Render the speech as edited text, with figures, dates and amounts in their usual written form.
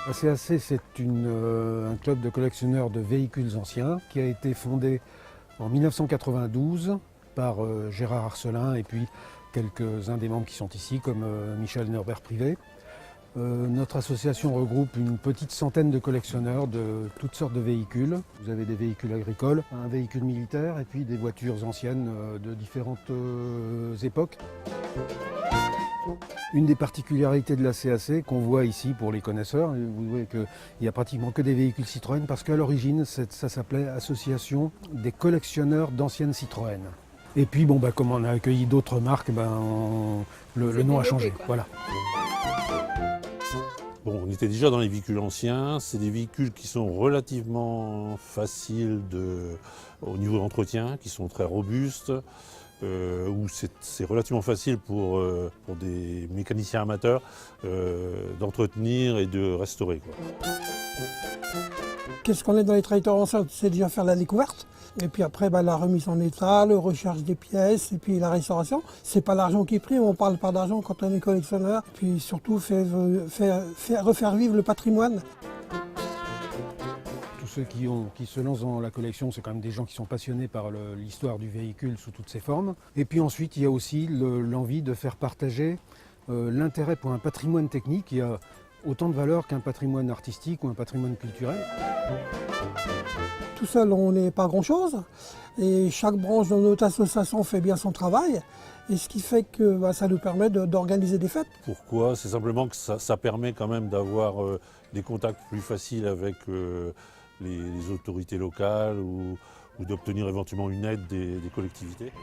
ACAC, c'est un club de collectionneurs de véhicules anciens qui a été fondé en 1992 par Gérard Arcelin et puis quelques-uns des membres qui sont ici, comme Michel Norbert-Privé. Notre association regroupe une petite centaine de collectionneurs de toutes sortes de véhicules. Vous avez des véhicules agricoles, un véhicule militaire et puis des voitures anciennes de différentes époques. Une des particularités de la CAC qu'on voit ici pour les connaisseurs, vous voyez qu'il n'y a pratiquement que des véhicules Citroën parce qu'à l'origine ça s'appelait Association des collectionneurs d'anciennes Citroën. Et puis comme on a accueilli d'autres marques, le nom a changé. Voilà. Bon, on était déjà dans les véhicules anciens, c'est des véhicules qui sont relativement faciles au niveau d'entretien, qui sont très robustes, où c'est relativement facile pour des mécaniciens amateurs d'entretenir et de restaurer, quoi. Qu'est-ce qu'on est dans les tracteurs anciens? C'est déjà faire la découverte. Et puis après, la remise en état, le recherche des pièces et puis la restauration. C'est pas l'argent qui prime, on parle pas d'argent quand on est collectionneur. Et puis surtout, refaire vivre le patrimoine. Tous ceux qui se lancent dans la collection, c'est quand même des gens qui sont passionnés par l'histoire du véhicule sous toutes ses formes. Et puis ensuite, il y a aussi l'envie de faire partager l'intérêt pour un patrimoine technique qui a autant de valeur qu'un patrimoine artistique ou un patrimoine culturel. Tout seul, on n'est pas grand-chose. Et chaque branche de notre association fait bien son travail. Et ce qui fait que ça nous permet d'organiser des fêtes. Pourquoi? C'est simplement que ça permet quand même d'avoir des contacts plus faciles avec les autorités locales ou d'obtenir éventuellement une aide des collectivités.